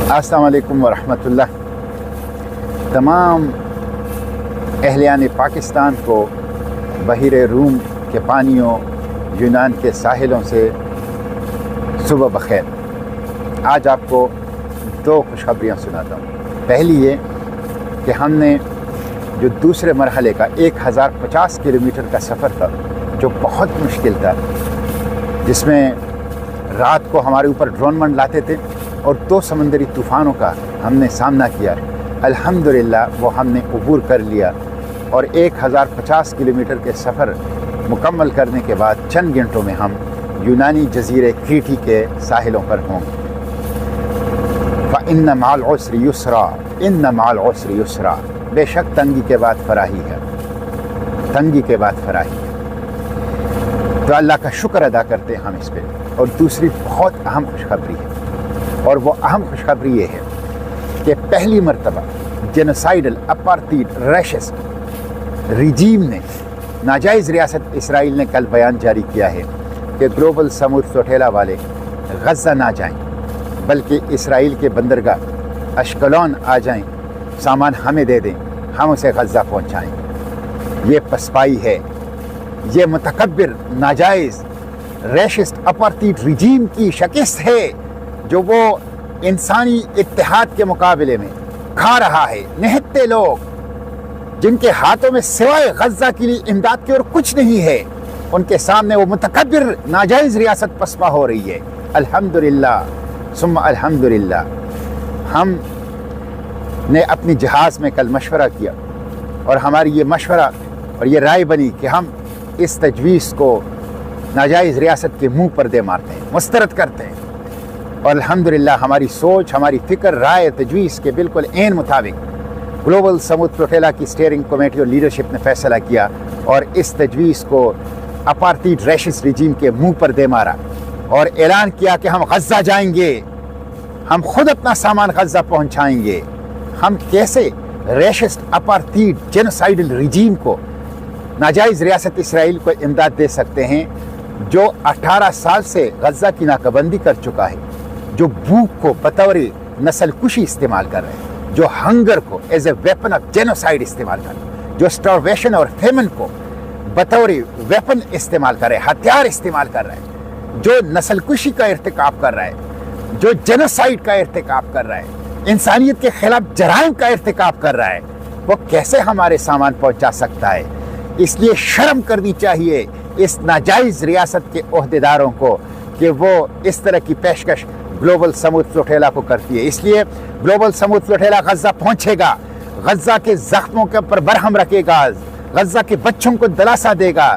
अस्सलाम वालेकुम वरहमतुल्लाह। तमाम अहलियान पाकिस्तान को बहिरे रूम के पानियों, यूनान के साहिलों से सुबह बखैर। आज आपको दो खुशखबरियाँ सुनाता हूँ। पहली ये कि हमने जो दूसरे मरहले का 1050 किलोमीटर का सफ़र था, जो बहुत मुश्किल था, जिसमें रात को हमारे ऊपर ड्रोन मंडलाते थे और 2 समंदरी तूफ़ानों का हमने सामना किया, अल्हम्दुलिल्लाह वो हमने अबूर कर लिया और 1050 किलोमीटर के सफ़र मुकम्मल करने के बाद चंद घंटों में हम यूनानी जजीरे क्रीटी के साहिलों पर होंगे। फ़इन्न मअल उसरि युस्रा, इन्न मअल उसरि युस्रा। बेशक तंगी के बाद फराही है, तंगी के बाद फराही है। तो अल्लाह का शुक्र अदा करते हैं हम इस पर। और दूसरी बहुत अहम खुशखबरी है, और वो अहम खुशखबरी ये है कि पहली मरतबा जेनोसाइडल अपार्थाइड रैशिस्ट रिजीम ने, नाजायज़ रियासत इसराइल ने कल बयान जारी किया है कि ग्लोबल समुद्र चौथेला वाले गज़ा ना जाएं, बल्कि इसराइल के बंदरगाह अश्कलौन आ जाएं, सामान हमें दे दें, हम उसे गज़ा पहुंचाएं। ये पसपाई है, ये मुतकब्बिर नाजायज़ रैशिस्ट अपार्थाइड रिजीम की शिकस्त है, जो वो इंसानी इत्तेहाद के मुकाबले में खा रहा है। निहत्ते लोग जिनके हाथों में सिवाय गज़ा के लिए इमदाद की और कुछ नहीं है, उनके सामने वो मुतकब्बिर नाजायज़ रियासत पसपा हो रही है। अल्हम्दुलिल्लाह सुम्मा अल्हम्दुलिल्लाह। हम ने अपनी जहाज़ में कल मशवरा किया और हमारी ये मशवरा और ये राय बनी कि हम इस तजवीज़ को नाजायज़ रियासत के मुंह पर दे मारते हैं, मुस्तरद करते हैं। और अल्हम्दुलिल्लाह हमारी सोच, हमारी फ़िक्र, राय, तजवीज़ के बिल्कुल ऐन मुताबिक ग्लोबल समुद्र चौथेला की स्टीयरिंग कमेटी और लीडरशिप ने फ़ैसला किया और इस तजवीज़ को अपार्थाइड रैशिस्ट रिजीम के मुंह पर दे मारा और ऐलान किया कि हम गज़ा जाएंगे, हम खुद अपना सामान गज़ा पहुँचाएँगे। हम कैसे रैशिस्ट अपार्थाइड जेनोसाइडल रिजीम को, नाजायज़ रियासत इसराइल को इमदाद दे सकते हैं, जो 18 साल से गज़ा की नाकाबंदी कर चुका है, जो भूख को बतौर नस्ल कुशी इस्तेमाल कर रहे हैं, जो हंगर को as a weapon of genocide इस्तेमाल कर रहे हैं, जो स्टारवेशन और फेमन को बतौर वेपन इस्तेमाल कर रहे हैं, हथियार इस्तेमाल कर रहे हैं, जो नस्ल कुशी का इर्तिकाब कर रहा है, जो जेनोसाइड का इर्तिकाब कर रहा है, इंसानियत के खिलाफ जराइम का इर्तिकाब कर रहा है, वो कैसे हमारे सामान पहुंचा सकता है? इसलिए शर्म करनी चाहिए इस नाजायज़ रियासत के ओहदेदारों को कि वो इस तरह की पेशकश ग्लोबल समुद्र चौथेला को करती है। इसलिए ग्लोबल समुद्र चौथेला गज़ा पहुंचेगा, गज़ा के ज़ख्मों के ऊपर बरहम रखेगा, गज़ा के बच्चों को दिलासा देगा,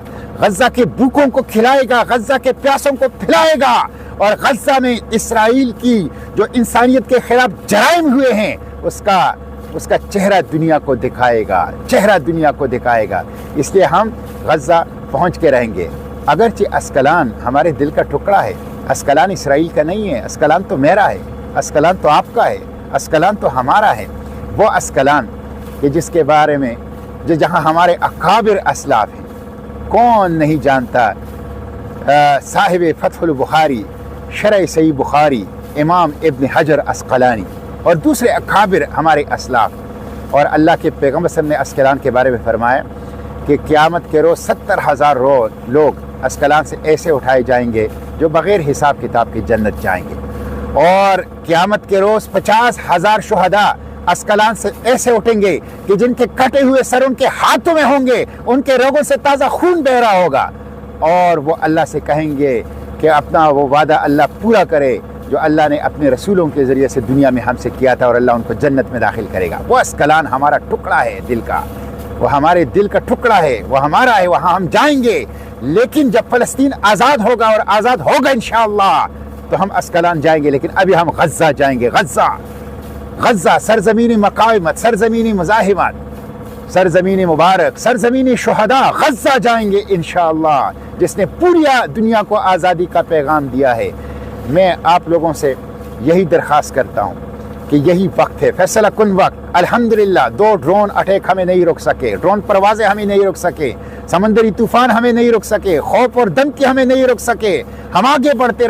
गज़ा के भूखों को खिलाएगा, गज़ा के प्यासों को पिलाएगा और गज़ा में इसराइल की जो इंसानियत के खिलाफ जराइम हुए हैं उसका चेहरा दुनिया को दिखाएगा, चेहरा दुनिया को दिखाएगा। इसलिए हम गज़ा पहुंच के रहेंगे। अगरचे अस्कलान हमारे दिल का टुकड़ा है, अस्कलान इसराइल का नहीं है, अस्कलान तो मेरा है, अस्कलान तो आपका है, अस्कलान तो हमारा है। वो अस्कलान कि जिसके बारे में जो जहां हमारे अकाबिर असलाफ हैं, कौन नहीं जानता, साहिब फतहुल बुखारी, शरह सही बुखारी, इमाम इब्न हजर अस्कलानी और दूसरे अकाबिर हमारे असलाफ। और अल्लाह के पैगम्बर सल्लल्लाहु अलैहि वसल्लम ने अस्कलान के बारे में फरमाया कि क़यामत के रोज़ 70,000 लोग अस्कलान से ऐसे उठाए जाएंगे जो बग़ैर हिसाब किताब की जन्नत जाएंगे। और क़यामत के रोज़ 50,000 शुहदा अस्कलान से ऐसे उठेंगे कि जिनके कटे हुए सर उनके हाथों में होंगे, उनके रगों से ताज़ा खून बह रहा होगा। और वो अल्लाह से कहेंगे कि अपना वो वादा अल्लाह पूरा करे जो अल्लाह ने अपने रसूलों के ज़रिए से दुनिया में हमसे किया था, और अल्लाह उनको जन्नत में दाखिल करेगा। वो अस्कलान हमारा टुकड़ा है दिल का, वो हमारे दिल का टुकड़ा है, वो हमारा है, वहाँ हम जाएंगे। लेकिन जब फ़लस्तीन आज़ाद होगा और आज़ाद होगा इंशाअल्लाह, तो हम अस्कलान जाएंगे। लेकिन अभी हम गज़ा जाएंगे। गज़ा सरज़मीनी मकावमत, सरज़मीनी मुज़ाहिमत, सरज़मीनी मुबारक, सरज़मीनी शुहदा, गज़ा जाएंगे इंशाअल्लाह, जिसने पूरी दुनिया को आज़ादी का पैगाम दिया है। मैं आप लोगों से यही दरख्वास्त करता हूँ कि यही वक्त है, फैसला कुन वक्त। अल्हम्दुलिल्लाह 2 ड्रोन अटैक हमें नहीं रोक सके, ड्रोन परवाज़ें हमें नहीं रोक सके, समंदरी तूफ़ान हमें नहीं रोक सके, खौफ और धमकी हमें नहीं रोक सके। हम आगे बढ़ते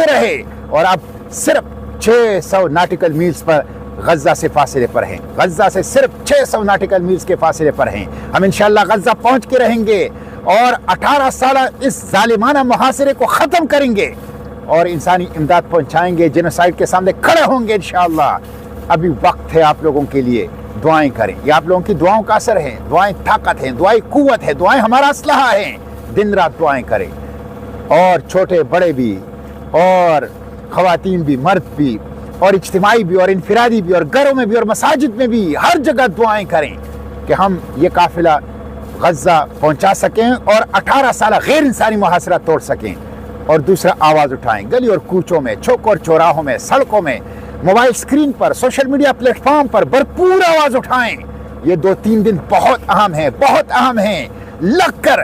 रहे और अब सिर्फ 600 ناٹیکل میلز پر غزہ سے فاصلے پر ہیں، غزہ سے صرف 600 ناٹیکل میلز کے فاصلے پر ہیں۔ ہم انشاءاللہ غزہ پہنچ کے رہیں گے اور 18 سالہ اس ظالمانہ محاصرے کو ختم کریں گے اور انسانی امداد پہنچائیں گے، جینوسائیڈ کے سامنے کھڑے ہوں گے انشاءاللہ۔ ابھی وقت ہے آپ لوگوں کے لیے، دعائیں کریں، یہ آپ لوگوں کی دعاؤں کا اثر ہے، دعائیں طاقت ہیں، دعائیں قوت ہے، دعائیں ہمارا اسلحہ ہیں۔ دن رات دعائیں کریں، اور چھوٹے بڑے بھی، اور خواتین بھی، مرد بھی، اور اجتماعی بھی، اور انفرادی بھی، اور گھروں میں بھی، اور مساجد میں بھی، ہر جگہ دعائیں کریں کہ ہم یہ قافلہ غزہ پہنچا سکیں اور 18 سالہ غیر انسانی محاصرہ توڑ سکیں۔ اور دوسرا، آواز اٹھائیں، گلی اور کوچوں میں، چوک اور چوراہوں میں، سڑکوں میں، موبائل سکرین پر، سوشل میڈیا پلیٹ فارم پر بھرپور آواز اٹھائیں۔ یہ 2-3 دن بہت اہم ہیں، بہت اہم ہیں۔ لگ کر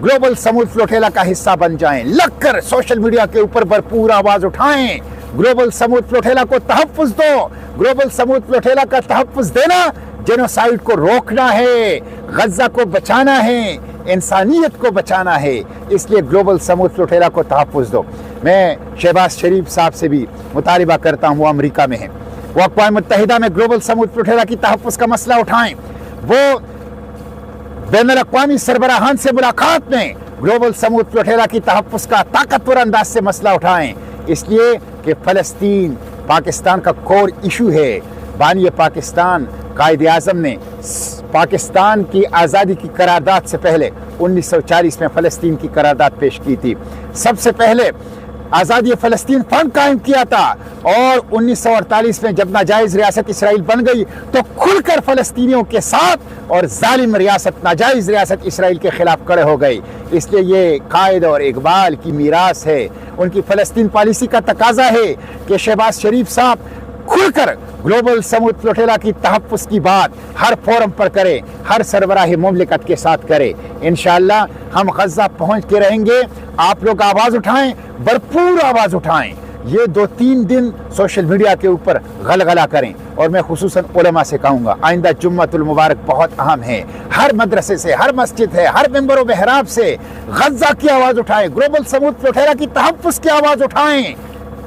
گلوبل سمود فلوٹیلا کا حصہ بن جائیں، لگ کر سوشل میڈیا کے اوپر بھرپور آواز اٹھائیں۔ گلوبل سمود فلوٹیلا کو تحفظ دو۔ گلوبل سمود فلوٹیلا کا تحفظ دینا جینوسائیڈ کو روکنا ہے، غزہ کو بچانا ہے، انسانیت کو بچانا ہے، اس لیے گلوبل سمود فلوٹیلا کو تحفظ دو۔ میں شہباز شریف صاحب سے بھی مطالبہ کرتا ہوں، وہ امریکہ میں ہیں، وہ اقوام متحدہ میں گلوبل سمود فلوٹیلا کی تحفظ کا مسئلہ اٹھائیں، وہ بین الاقوامی سربراہان سے ملاقات میں گلوبل سمود فلوٹیلا کی تحفظ کا طاقتور انداز سے مسئلہ اٹھائیں، اس لیے کہ فلسطین پاکستان کا کور ایشو ہے۔ بانی پاکستان قائد اعظم نے پاکستان کی آزادی کی قرارداد سے پہلے 1940 میں فلسطین کی قرارداد پیش کی تھی، سب سے پہلے آزادی فلسطین فنڈ قائم کیا تھا، اور 1948 میں جب ناجائز ریاست اسرائیل بن گئی تو کھل کر فلسطینیوں کے ساتھ اور ظالم ریاست، ناجائز ریاست اسرائیل کے خلاف کھڑے ہو گئی۔ اس لیے یہ قائد اور اقبال کی میراث ہے، ان کی فلسطین پالیسی کا تقاضا ہے کہ شہباز شریف صاحب کھل کر گلوبل سمود فلوٹیلا کی تحفظ کی بات ہر فورم پر کرے، ہر سربراہ مملکت کے ساتھ کرے۔ انشاءاللہ ہم غزہ پہنچ کے رہیں گے، آپ لوگ آواز اٹھائیں، بھرپور آواز اٹھائیں۔ یہ 2-3 دن سوشل میڈیا کے اوپر غلغلہ کریں، اور میں خصوصاً علماء سے کہوں گا آئندہ جمعۃ المبارک بہت اہم ہے، ہر مدرسے سے، ہر مسجد ہے، ہر ممبر و محراب سے غزہ کی آواز اٹھائیں، گلوبل سمود فلوٹیلا کی تحفظ کی آواز اٹھائیں،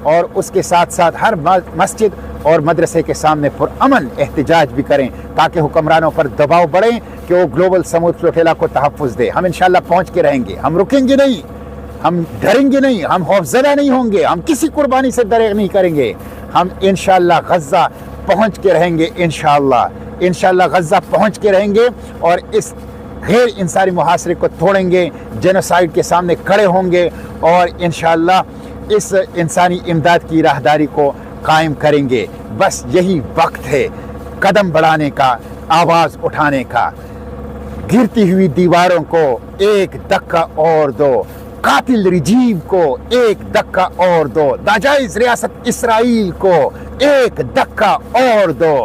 اور اس کے ساتھ ساتھ ہر مسجد اور مدرسے کے سامنے پرامن احتجاج بھی کریں، تاکہ حکمرانوں پر دباؤ بڑھے کہ وہ گلوبل سمود فلوٹیلا کو تحفظ دے۔ ہم انشاءاللہ پہنچ کے رہیں گے، ہم رکیں گے نہیں، ہم ڈریں گے نہیں، ہم خوفزدہ نہیں ہوں گے، ہم کسی قربانی سے دریغ نہیں کریں گے۔ ہم انشاءاللہ غزہ پہنچ کے رہیں گے، انشاءاللہ غزہ پہنچ کے رہیں گے، اور اس غیر انسانی محاصرے کو توڑیں گے، جینوسائیڈ کے سامنے کھڑے ہوں گے، اور انشاءاللہ اس انسانی امداد کی راہداری کو قائم کریں گے۔ بس یہی وقت ہے قدم بڑھانے کا، آواز اٹھانے کا۔ گرتی ہوئی دیواروں کو ایک دھکا اور دو، قاتل رجیم کو ایک دھکا اور دو، ناجائز ریاست اسرائیل کو ایک دھکا اور دو۔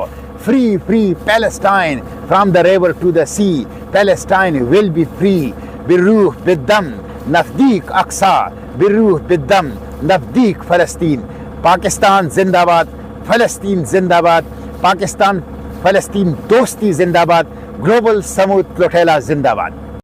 Free Palestine from the river to the sea, Palestine will be free, بالروح بالدم نفدیک اقصا، بالروح بالدم نفدیک فلسطین۔ پاکستان زندہ باد، فلسطین زندہ باد، پاکستان فلسطین دوستی زندہ باد، گلوبل سمود فلوٹیلا زندہ باد۔